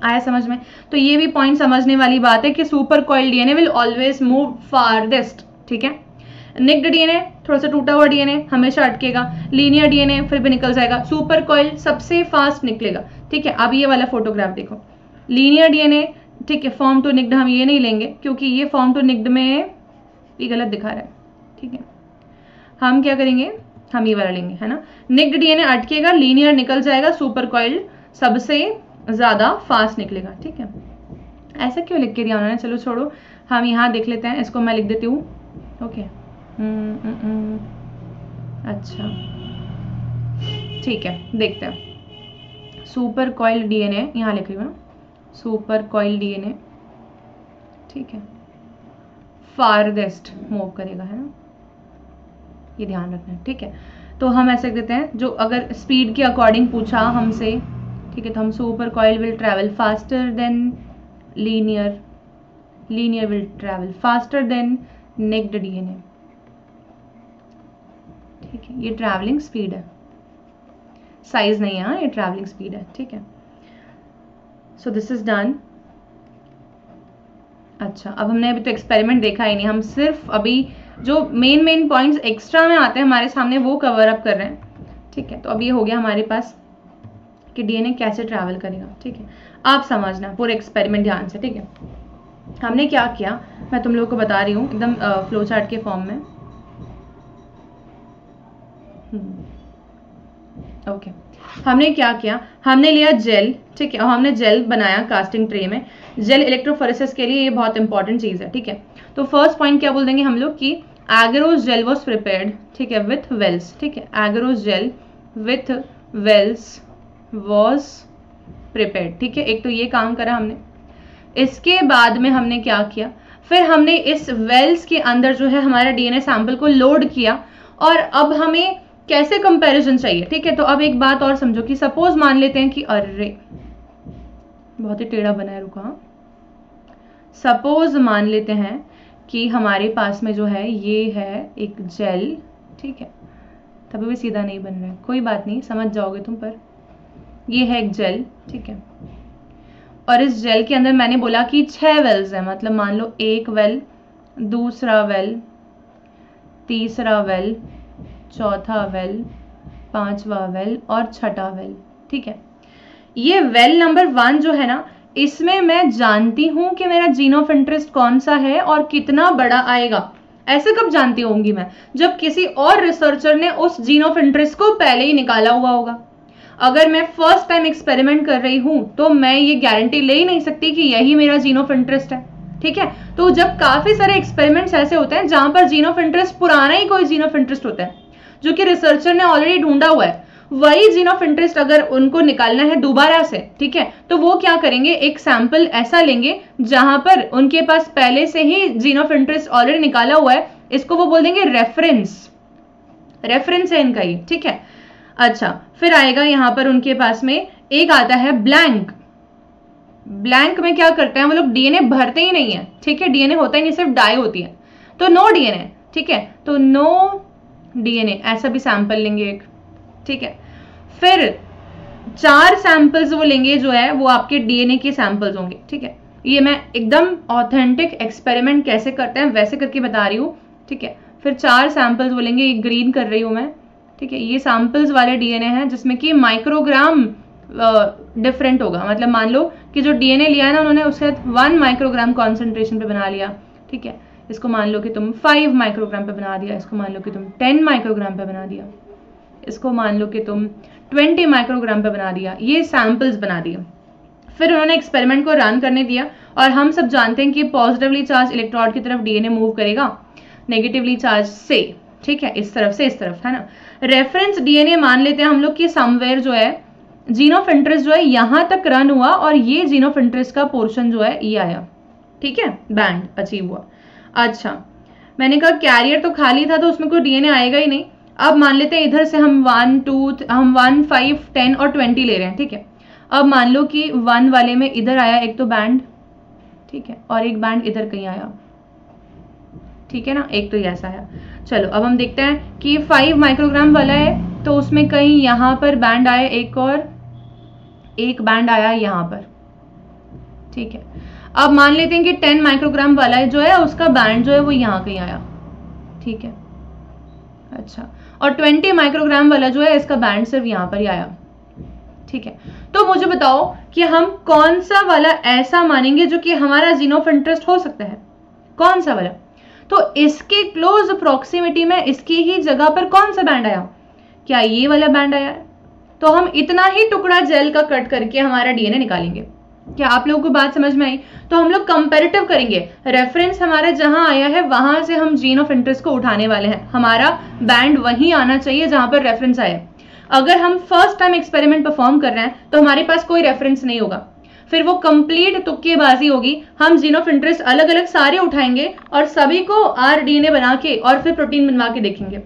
आया समझ में? तो ये भी पॉइंट समझने वाली बात है कि super coiled DNA will always move farthest, ठीक है। निक्ड डीएनए थोड़ा सा टूटा हुआ डीएनए हमेशा अटकेगा, लीनियर डीएनए फिर भी निकल जाएगा, सुपर कॉइल्ड सबसे फास्ट निकलेगा, ठीक है। अब ये वाला फोटोग्राफ देखो, लीनियर डीएनए, ठीक है, फॉर्म टू निक्ड हम ये नहीं लेंगे क्योंकि ये फॉर्म टू निक्ड में ये गलत दिखा रहा है, ठीक है। हम क्या करेंगे, हम ये वाला लेंगे, है ना। निक्ड डीएनए अटकेगा, लीनियर निकल जाएगा, सुपर कॉइल्ड सबसे ज्यादा फास्ट निकलेगा, ठीक है। ऐसा क्यों लिख के दिया उन्होंने? चलो छोड़ो, हम यहाँ देख लेते हैं, इसको मैं लिख देती हूँ, ओके। अच्छा ठीक है, देखते हैं। सुपर कॉइल्ड डीएनए यहाँ लिख रही हूँ ना, सुपर कॉइल्ड डीएनए, ठीक है, फारदेस्ट मूव करेगा, है ना, ये ध्यान रखना है, ठीक है। तो हम ऐसे देते हैं, जो अगर स्पीड के अकॉर्डिंग पूछा हमसे, ठीक है, तो हम super coiled will travel faster than linear, linear will travel faster than nicked DNA, ठीक है। ये ट्रैवलिंग स्पीड है, साइज नहीं है, हाँ, ये ट्रैवलिंग स्पीड है, ठीक है। So this is done. अच्छा, अब हमने अभी तो एक्सपेरिमेंट देखा ही नहीं, हम सिर्फ अभी जो मेन पॉइंट्स एक्स्ट्रा में आते हैं हमारे सामने वो कवर अप कर रहे हैं, ठीक है। तो अब ये हो गया हमारे पास कि डीएनए कैसे ट्रैवल करेगा, ठीक है। आप समझना पूरे एक्सपेरिमेंट ध्यान से, ठीक है। हमने क्या किया मैं तुम लोगों को बता रही हूँ एकदम फ्लो चार्ट के फॉर्म में, ओके। हमने क्या किया, हमने लिया जेल, ठीक है, और हमने जेल बनाया कास्टिंग ट्रे में। जेल इलेक्ट्रोफोरेसिस के लिए ये बहुत इंपॉर्टेंट चीज है, ठीक है। तो फर्स्ट पॉइंट क्या बोल देंगे हम लोग कि एगरोस जेल वाज प्रिपेयर्ड, ठीक है, विथ वेल्स, ठीक है, agarose gel with wells was prepared, ठीक है। एक तो ये काम करा हमने। इसके बाद में हमने क्या किया, फिर हमने इस वेल्स के अंदर जो है हमारा डीएनए सैंपल को लोड किया, और अब हमें कैसे कंपैरिजन चाहिए, ठीक है। तो अब एक बात और समझो कि सपोज मान लेते हैं कि अरे बहुत ही टेढ़ा बना है, रुका, सपोज मान लेते हैं कि हमारे पास में जो है ये है एक जेल, ठीक है, तभी भी सीधा नहीं बन रहा है, कोई बात नहीं, समझ जाओगे तुम। पर ये है एक जेल, ठीक है, और इस जेल के अंदर मैंने बोला कि 6 वेल्स है, मतलब मान लो एक वेल, दूसरा वेल, तीसरा वेल, चौथा वेल, पांचवा वेल और छठा वेल, ठीक है। ये वेल नंबर 1 जो है ना, इसमें मैं जानती हूं कि मेरा जीन ऑफ इंटरेस्ट कौन सा है और कितना बड़ा आएगा। ऐसे कब जानती होंगी मैं, जब किसी और रिसर्चर ने उस जीन ऑफ इंटरेस्ट को पहले ही निकाला हुआ होगा। अगर मैं फर्स्ट टाइम एक्सपेरिमेंट कर रही हूं तो मैं ये गारंटी ले ही नहीं सकती कि यही मेरा जीन ऑफ इंटरेस्ट है, ठीक है। तो जब काफी सारे एक्सपेरिमेंट्स ऐसे होते हैं जहां पर जीन ऑफ इंटरेस्ट पुराना ही कोई जीन ऑफ इंटरेस्ट होता है जो कि रिसर्चर ने ऑलरेडी ढूंढा हुआ है, वही जीन ऑफ इंटरेस्ट अगर उनको निकालना है दोबारा से, ठीक है, तो वो क्या करेंगे, एक सैंपल ऐसा लेंगे जहां पर उनके पास पहले से ही जीन ऑफ इंटरेस्ट ऑलरेडी निकाला हुआ है, इसको वो बोल देंगे रेफरेंस, रेफरेंस है इनका ये, ठीक है। अच्छा, फिर आएगा यहाँ पर उनके पास में एक आता है ब्लैंक। ब्लैंक में क्या करते हैं वो लोग, डीएनए भरते ही नहीं है, ठीक है, डीएनए होता ही नहीं, सिर्फ डाई होती है, तो नो डीएनए, ठीक है, तो नो डीएनए, ऐसा भी सैंपल लेंगे एक, ठीक है। फिर 4 सैंपल्स वो लेंगे जो है वो आपके डीएनए के सैंपल्स होंगे, ठीक है। ये मैं एकदम ऑथेंटिक एक्सपेरिमेंट कैसे करते हैं वैसे करके बता रही हूँ, ठीक है। फिर 4 सैंपल्स वो लेंगे, एक ग्रीन कर रही हूँ मैं, ठीक है। ये सैंपल्स वाले डीएनए हैं जिसमें कि माइक्रोग्राम डिफरेंट होगा, मतलब मान लो कि जो डीएनए लिया है ना उन्होंने उसके 1 माइक्रोग्राम कॉन्सेंट्रेशन पे बना लिया, ठीक है। इसको मान लो कि तुम 5 माइक्रोग्राम पे बना दिया, इसको मान लो कि तुम 10 माइक्रोग्राम पे बना दिया, इसको मान लो कि तुम 20 माइक्रोग्राम पे बना दिया, ये सैंपल्स बना दिए। फिर उन्होंने एक्सपेरिमेंट को रन करने दिया और हम सब जानते हैं कि पॉजिटिवली चार्ज इलेक्ट्रोड की तरफ डीएनए मूव करेगा, नेगेटिवली चार्ज से, ठीक है, इस तरफ से इस तरफ, है ना। रेफरेंस डीएनए मान लेते हैं हम लोग कि समवेयर जो है जीन ऑफ इंटरेस्ट जो है यहां तक रन हुआ और ये जीन ऑफ इंटरेस्ट का पोर्शन जो है ये आया, ठीक है, बैंड अचीव हुआ। अच्छा, मैंने कहा कैरियर तो खाली था तो उसमें कोई डीएनए आएगा ही नहीं। अब मान लेते हैं इधर से हम 1, 5, 10 और 20 ले रहे हैं, ठीक है। अब मान लो कि 1 वाले में इधर आया एक तो बैंड, ठीक है, और एक बैंड इधर कहीं आया, ठीक है ना, एक तो ऐसा है। चलो अब हम देखते हैं कि 5 माइक्रोग्राम वाला है तो उसमें कहीं यहां पर बैंड आया एक और एक बैंड आया यहां पर, ठीक है। अब मान लेते हैं कि 10 माइक्रोग्राम वाला जो है उसका बैंड जो है वो यहां कहीं आया, ठीक है। अच्छा, और 20 माइक्रोग्राम वाला जो है इसका बैंड सिर्फ यहां पर ही आया, ठीक है। तो मुझे बताओ कि हम कौन सा वाला ऐसा मानेंगे जो कि हमारा जीन ऑफ इंटरेस्ट हो सकता है, कौन सा वाला। तो इसके क्लोज प्रॉक्सिमिटी में इसकी ही जगह पर कौन सा बैंड आया, क्या ये वाला बैंड आया है। तो हम इतना ही टुकड़ा जेल का कट करके हमारा डीएनए निकालेंगे। क्या आप लोगों को बात समझ में आई। तो हम लोग कंपैरेटिव करेंगे, रेफरेंस हमारा जहां आया है वहां से हम जीन ऑफ इंटरेस्ट को उठाने वाले हैं, हमारा बैंड वहीं आना चाहिए जहां पर रेफरेंस आया। अगर हम फर्स्ट टाइम एक्सपेरिमेंट परफॉर्म कर रहे हैं तो हमारे पास कोई रेफरेंस नहीं होगा, फिर वो कंप्लीट तुक्केबाजी होगी। हम जीन ऑफ इंटरेस्ट अलग अलग सारे उठाएंगे और सभी को आरडीएनए बना के और फिर प्रोटीन बनवा के देखेंगे,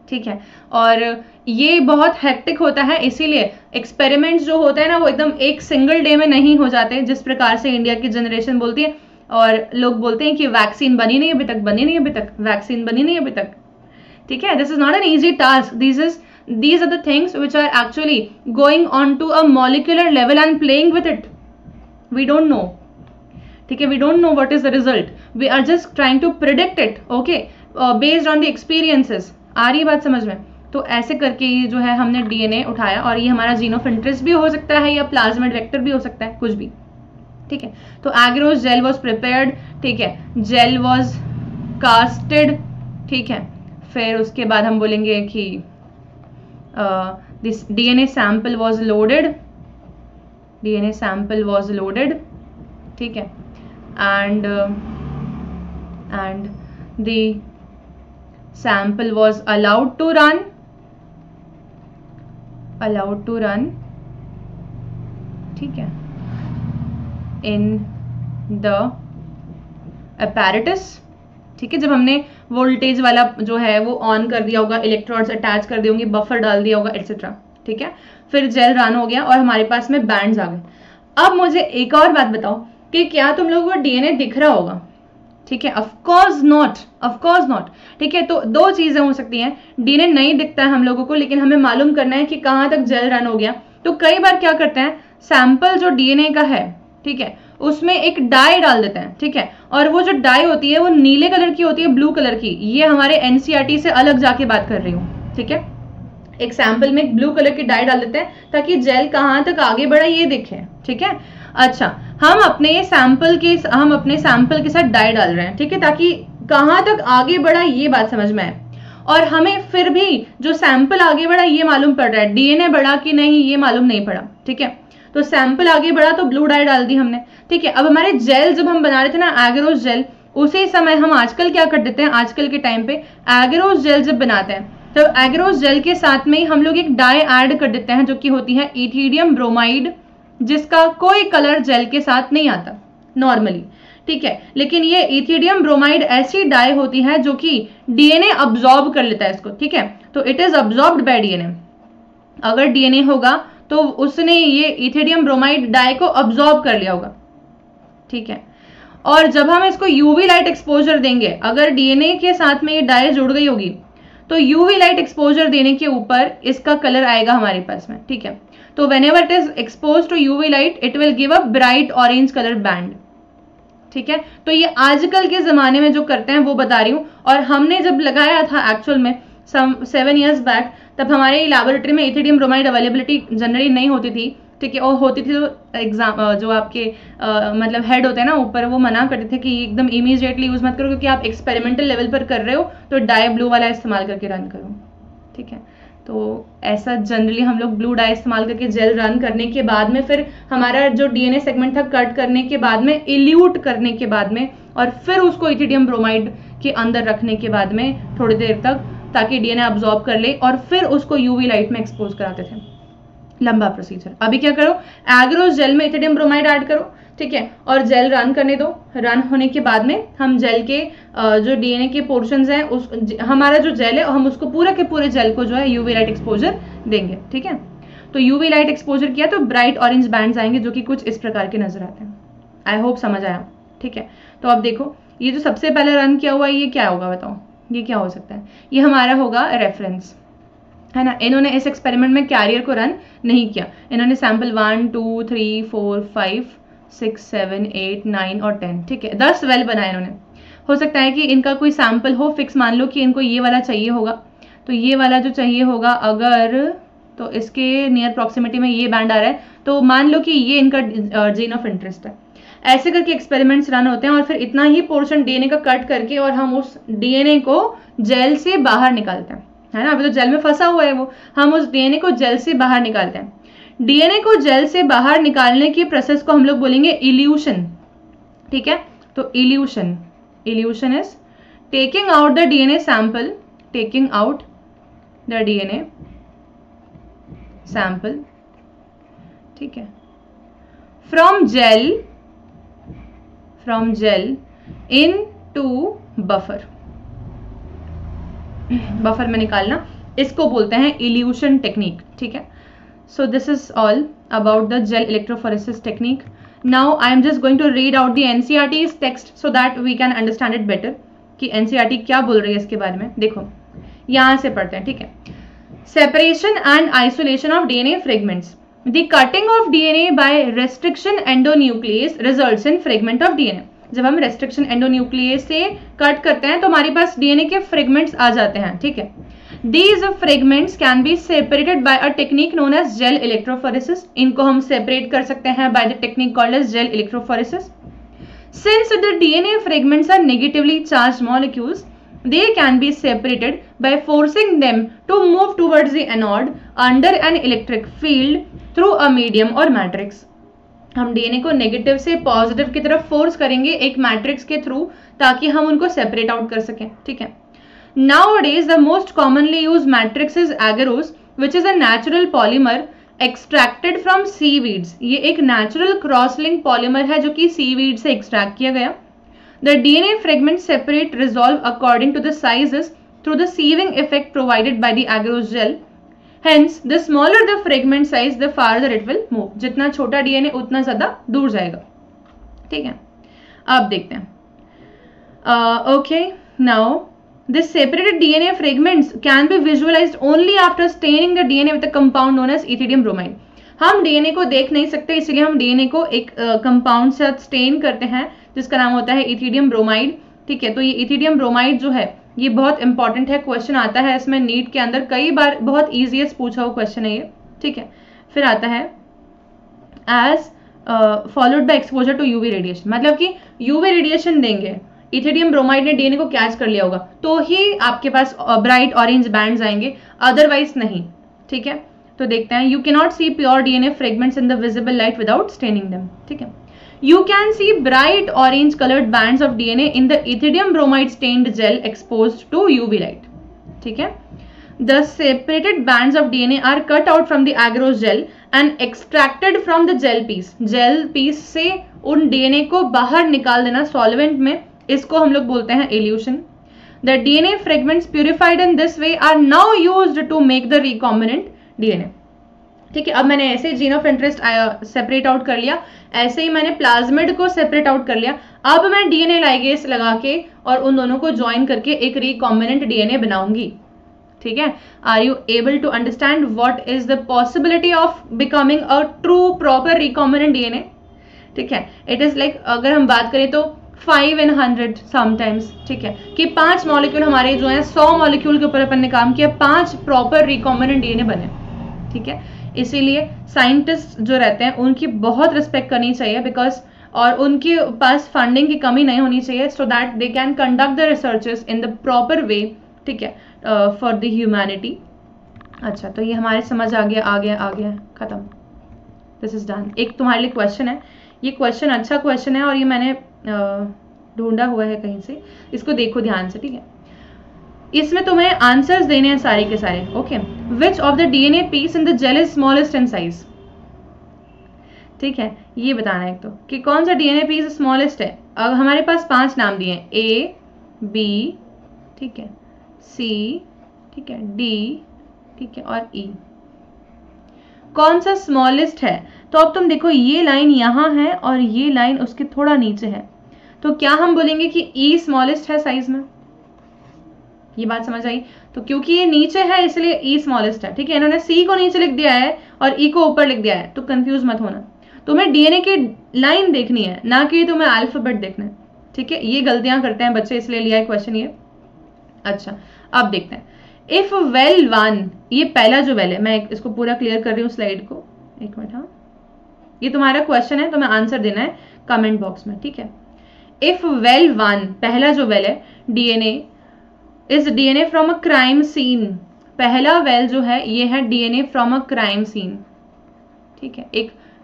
ठीक है। और ये बहुत हेक्टिक होता है, इसीलिए एक्सपेरिमेंट्स जो होते हैं ना वो एकदम एक सिंगल डे में नहीं हो जाते, जिस प्रकार से इंडिया की जनरेशन बोलती है और लोग बोलते हैं कि वैक्सीन बनी नहीं अभी तक, बनी नहीं अभी तक, वैक्सीन बनी नहीं अभी तक, ठीक है। This is not an easy task, these are the things which are actually going on to a molecular level and playing with it. We don't know, ठीक है, we don't know what is the result, we are just trying to predict it, okay, based on the experiences। आ रही बात समझ में। तो ऐसे करके ये जो है हमने डीएनए उठाया और ये हमारा जीन ऑफ इंटरेस्ट भी हो सकता है या प्लाज्मिड वेक्टर भी हो सकता है, कुछ भी, ठीक है। तो एग्रोस जेल वॉज प्रिपेयर्ड, ठीक है, जेल वॉज कास्टेड, ठीक है। फिर उसके बाद हम बोलेंगे कि this DNA sample was loaded, DNA sample was loaded, ठीक है, and the sample was allowed to run, ठीक है, in the apparatus, ठीक है। जब हमने वोल्टेज वाला जो है वो ऑन कर दिया होगा, इलेक्ट्रोड्स अटैच कर दिए होंगे, बफर डाल दिया होगा, एक्सेट्रा, ठीक है। फिर जेल रन हो गया और हमारे पास में बैंड्स आ गए। अब मुझे एक और बात बताओ कि क्या तुम लोगों को डीएनए दिख रहा होगा, ठीक है। ऑफ कोर्स नॉट, ठीक है। तो दो चीजें हो सकती हैं, डीएनए नहीं दिखता है हम लोगों को लेकिन हमें मालूम करना है कि कहां तक जेल रन हो गया। तो कई बार क्या करते हैं, सैंपल जो डीएनए का है, ठीक है, उसमें एक डाई डाल देते हैं, ठीक है, और वो जो डाई होती है वो नीले कलर की होती है, ब्लू कलर की। ये हमारे एनसीईआरटी से अलग जाके बात कर रही हूँ, ठीक है। एक सैंपल में एक ब्लू कलर की डाई डाल देते हैं ताकि जेल कहां तक आगे बढ़ा ये देखें, ठीक है। अच्छा, हम अपने सैंपल के साथ डाई डाल रहे हैं, ठीक है, ताकि कहां तक आगे बढ़ा ये बात समझ में आए। और हमें फिर भी जो सैंपल आगे बढ़ा ये मालूम पड़ रहा है, डीएनए बढ़ा कि नहीं ये मालूम नहीं पड़ा, ठीक है। तो सैंपल आगे बढ़ा तो ब्लू डाई डाल दी हमने, ठीक है। अब हमारे जेल जब हम बना रहे थे ना एगरोस जेल, उसी समय हम आजकल क्या कर देते हैं, आजकल के टाइम पे एगरोस जेल जब बनाते हैं तो एगरोस जेल के साथ में ही हम लोग एक डाई ऐड कर देते हैं जो कि होती है इथिडियम ब्रोमाइड, जिसका कोई कलर जेल के साथ नहीं आता नॉर्मली, ठीक है। लेकिन ये इथिडियम ब्रोमाइड ऐसी डाई होती है जो कि डीएनए अब्सॉर्ब कर लेता है इसको, ठीक है। तो it is absorbed bye DNA, अगर डीएनए होगा तो उसने ये इथिडियम ब्रोमाइड डाई को अब्सॉर्ब कर लिया होगा, ठीक है। और जब हम इसको यूवी लाइट एक्सपोजर देंगे, अगर डीएनए के साथ में ये डाई जुड़ गई होगी तो यूवी लाइट एक्सपोजर देने के ऊपर इसका कलर आएगा हमारे पास में, ठीक है। तो whenever it is expose to UV light it will give a bright orange colour band, ठीक है। तो ये आजकल के जमाने में जो करते हैं वो बता रही हूँ। और हमने जब लगाया था एक्चुअल में 7 years बैक, तब हमारे लैबोरेटरी में इथिडियम ब्रोमाइड अवेलेबिलिटी जनरली नहीं होती थी, ठीक है। और होती थी तो एग्जाम जो आपके मतलब हेड होते हैं ना ऊपर, वो मना करते थे कि एकदम इमीडिएटली यूज मत करो, क्योंकि आप एक्सपेरिमेंटल लेवल पर कर रहे हो तो डाई ब्लू वाला इस्तेमाल करके रन करो, ठीक है। तो ऐसा जनरली हम लोग ब्लू डाई इस्तेमाल करके जेल रन करने के बाद में फिर हमारा जो डीएनए सेगमेंट था कट करने के बाद में, इल्यूट करने के बाद में, और फिर उसको इथिडियम ब्रोमाइड के अंदर रखने के बाद में थोड़ी देर तक, ताकि डीएनए अब्सॉर्ब कर ले, और फिर उसको यूवी लाइट में एक्सपोज कराते थे। लंबा प्रोसीजर। अभी क्या करो, एग्रोस जेल में इथिडियम ब्रोमाइड ऐड करो, ठीक है, और जेल रन करने दो। रन होने के बाद में हम जेल के जो डीएनए के पोर्शंस हैं, उस हमारा जो जेल है हम उसको पूरे के पूरे जेल को जो है यूवी लाइट एक्सपोजर देंगे, ठीक है। तो यूवी लाइट एक्सपोजर किया तो ब्राइट ऑरेंज बैंड्स आएंगे जो कि कुछ इस प्रकार के नजर आते हैं। आई होप समझ आया, ठीक है। तो अब देखो ये जो सबसे पहले रन किया हुआ है ये क्या होगा, बताओ ये क्या हो सकता है। ये हमारा होगा रेफरेंस, है ना। इन्होंने इस एक्सपेरिमेंट में कैरियर को रन नहीं किया, इन्होंने सैंपल 1 2 3 4 5 6 7 8 9 और 10, ठीक है, 10 वेल बनाए इन्होंने। हो सकता है कि इनका कोई सैंपल हो फिक्स, मान लो कि इनको ये वाला चाहिए होगा, तो ये वाला जो चाहिए होगा अगर, तो इसके नियर प्रॉक्सिमिटी में ये बैंड आ रहा है, तो मान लो कि ये इनका जीन ऑफ इंटरेस्ट है। ऐसे करके एक्सपेरिमेंट्स रन होते हैं और फिर इतना ही पोर्शन डीएनए का कट करके और हम उस डीएनए को जेल से बाहर निकालते हैं, है ना। अभी तो जेल में फंसा हुआ है वो, हम उस डीएनए को जेल से बाहर निकालते हैं। डीएनए को जेल से बाहर निकालने की प्रोसेस को हम लोग बोलेंगे इल्यूशन, ठीक है। तो evolution is taking out the DNA sample, taking out the DNA sample, ठीक है, फ्रॉम जेल इनटू बफर में निकालना, इसको बोलते हैं इल्यूशन टेक्निक, ठीक है। So this is all about the gel electrophoresis technique. Now I am just going to read out the NCERT's text so that we can understand it better कि NCERT क्या बोल रही है इसके बारे में। देखो यहाँ से पढ़ते हैं, ठीक है। Separation and isolation of DNA fragments. The cutting of DNA by restriction endonuclease results in fragment of DNA. जब हम restriction endonuclease से कट करते हैं तो हमारे पास DNA के fragments आ जाते हैं, ठीक है। These fragments can be separated by a technique known as gel electrophoresis. इनको हम separate कर सकते हैं by the technique called as gel electrophoresis. Since the DNA fragments are negatively charged molecules, they can be separated by forcing them to move towards the anode under an electric field through a medium or matrix. हम DNA को negative से positive की तरफ force करेंगे एक matrix के through, ताकि हम उनको सेपरेट आउट कर सकें, ठीक है। Nowadays, the most commonly used matrix is agarose, which is a natural polymer extracted from seaweeds. ये एक natural cross-link polymer है जो कि seaweed से extract किया गया. The DNA fragments separate resolve according to the sizes through the sieving effect provided by the agarose gel. Hence, the smaller the fragment size, the farther it will move. जितना छोटा DNA उतना ज़्यादा दूर जाएगा, ठीक है। अब देखते हैं। Okay, now. This separated DNA fragments can be visualized only after staining the DNA with a compound known as ethidium bromide. हम DNA को देख नहीं सकते, इसलिए हम DNA को एक कंपाउंड से स्टेन करते हैं जिसका नाम होता है इथिडियम ब्रोमाइड, ठीक है। तो ये इथिडियम ब्रोमाइड जो है ये बहुत इंपॉर्टेंट है, क्वेश्चन आता है इसमें नीट के अंदर कई बार, बहुत ईजीएस्ट पूछा हुआ क्वेश्चन है ये, ठीक है। फिर आता है as followed by exposure to UV radiation, मतलब कि यूवी रेडिएशन देंगे, इथिडियम ब्रोमाइड ने डीएनए को कैच कर लिया होगा तो ही आपके पास ब्राइट ऑरेंज बैंड्स आएंगे, अदरवाइज नहीं, ठीक है। तो देखते हैं, you can not see pure DNA fragments in the visible light without staining them, ठीक है। You can see bright orange coloured bands of DNA in the ethidium bromide stand jail exposed to UV light, ठीक है। The separated bands of DNA are cut out from the agarose gel and extracted from the gel piece से उन DNA को बाहर निकाल देना solvent में, इसको हम लोग बोलते हैं elution. The DNA fragments purified in this way are now used to make the recombinant DNA. ठीक है, अब मैंने ऐसे gene of interest separate out कर लिया, ऐसे ही मैंने प्लाज्मिड को सेपरेट आउट कर लिया। अब मैं डीएनए लाइगेस लगा के और उन दोनों को ज्वाइन करके एक रिकॉम्बिनेंट डीएनए बनाऊंगी। ठीक है, are you able to understand what is the possibility of becoming a true proper recombinant DNA? ठीक है, इट इज लाइक अगर हम बात करें तो 5 in 100 समटाइम्स, ठीक है, कि 5 मॉलिक्यूल हमारे जो है 100 मॉलिक्यूल के ऊपर अपन ने काम किया, 5 प्रॉपर रिकॉम्बिनेंट डीएनए बने। ठीक है, इसीलिए साइंटिस्ट जो रहते हैं उनकी बहुत रिस्पेक्ट करनी चाहिए, बिकॉज और उनके पास फंडिंग की कमी नहीं होनी चाहिए, so that they can conduct the researches in the proper way. ठीक है, फॉर द ह्यूमैनिटी। अच्छा, तो ये हमारे समझ आ गया खत्म, दिस इज डन। एक तुम्हारे लिए क्वेश्चन है, ये क्वेश्चन अच्छा क्वेश्चन है और ये मैंने ढूंढा हुआ है कहीं से, इसको देखो ध्यान से। ठीक है, इसमें तुम्हें आंसर्स देने हैं सारे के सारे। Okay, which of the DNA piece in the gel is smallest in size? ठीक है, ये बताना है तो कि कौन सा डीएनए पीस स्मॉलेस्ट है। अब हमारे पास 5 नाम दिए हैं, ए, बी, ठीक है, सी, ठीक है, डी, ठीक है, और ई। कौन सा स्मॉलेस्ट है? तो अब तुम देखो, ये लाइन यहां है और ये लाइन उसके थोड़ा नीचे है, तो क्या हम बोलेंगे कि ई स्मॉलेस्ट है साइज में? ये बात समझ आई? तो क्योंकि ये नीचे है इसलिए ई स्मॉलेस्ट है। ठीक है, इन्होंने सी को नीचे लिख दिया है और ई को ऊपर लिख दिया है, तो कंफ्यूज मत होना। तुम्हें डीएनए की लाइन देखनी है, ना कि तुम्हें अल्फाबेट देखना है। ठीक है, ये गलतियां करते हैं बच्चे, इसलिए लिया है क्वेश्चन ये। अच्छा, अब देखते हैं। इफ वेल 1, ये पहला जो वेल है, मैं इसको पूरा क्लियर कर रही हूँ स्लाइड को, एक मिनट। हाँ, ये तुम्हारा क्वेश्चन है, तुम्हें आंसर देना है कमेंट बॉक्स में। ठीक है, इफ वेल 1, पहला जो वेल है, DNA is DNA from a crime scene. पहला वेल जो है ये है DNA from a crime scene. ठीक है,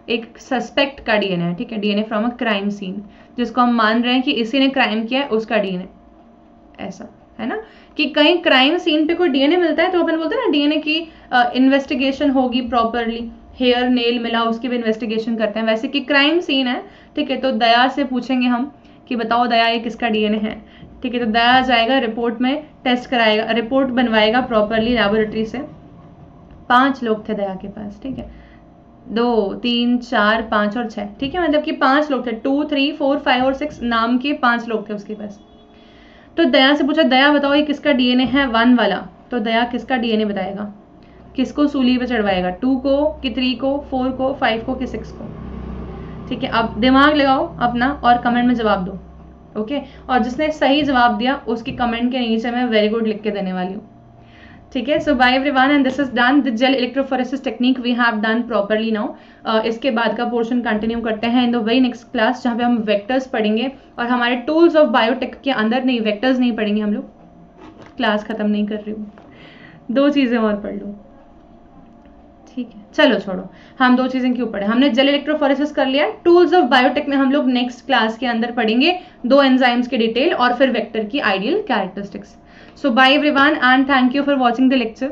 एक सस्पेक्ट का डीएनए है। ठीक है, DNA from a crime scene, जिसको हम मान रहे हैं कि इसी ने क्राइम किया है, उसका डीएनए। ऐसा है ना कि कहीं क्राइम सीन पे कोई डीएनए मिलता है तो अपन बोलते हैं ना डीएनए की इन्वेस्टिगेशन होगी प्रॉपरली, हेयर नेल मिला उसकी भी इन्वेस्टिगेशन करते हैं, वैसे कि क्राइम सीन है। ठीक है, तो दया से पूछेंगे हम कि बताओ दया ये किसका डीएनए है। ठीक है, तो दया जाएगा रिपोर्ट में, टेस्ट कराएगा, रिपोर्ट बनवाएगा प्रॉपरली लेबोरेटरी से। 5 लोग थे दया के पास। ठीक है, 2, 3, 4, 5 और 6। ठीक है, मतलब कि 5 लोग थे, 2, 3, 4, 5 और 6 नाम के 5 लोग थे उसके पास। तो दया से पूछा, दया बताओ ये किसका डीएनए है 1 वाला। तो दया किसका डीएनए बताएगा, किसको सूली पे चढ़वाएगा, 2 को कि 3 को, 4 को, 5 को कि 6 को। ठीक है, अब दिमाग लगाओ अपना और कमेंट में जवाब दो। ओके, और जिसने सही जवाब दिया उसकी कमेंट के नीचे मैं वेरी गुड लिख के देने वाली हूँ। ठीक है, so bye everyone and this is done the gel electrophoresis technique we have done properly now. इसके बाद का पोर्शन कंटिन्यू करते हैं in the very next class, जहाँ पे हम वेक्टर्स पढ़ेंगे और हमारे टूल्स ऑफ बायोटेक के अंदर नहीं, वेक्टर्स नहीं पढ़ेंगे हम लोग। क्लास खत्म नहीं कर रही हूँ, 2 चीजें और पढ़ लो। ठीक है, चलो छोड़ो, हम 2 चीजें क्यों पढ़े, हमने जेल इलेक्ट्रोफोरेसिस कर लिया। टूल्स ऑफ बायोटेक में हम लोग नेक्स्ट क्लास के अंदर पढ़ेंगे 2 एंजाइम्स की डिटेल और फिर वेक्टर की ideal characteristics. So bye everyone and thank you for watching the lecture.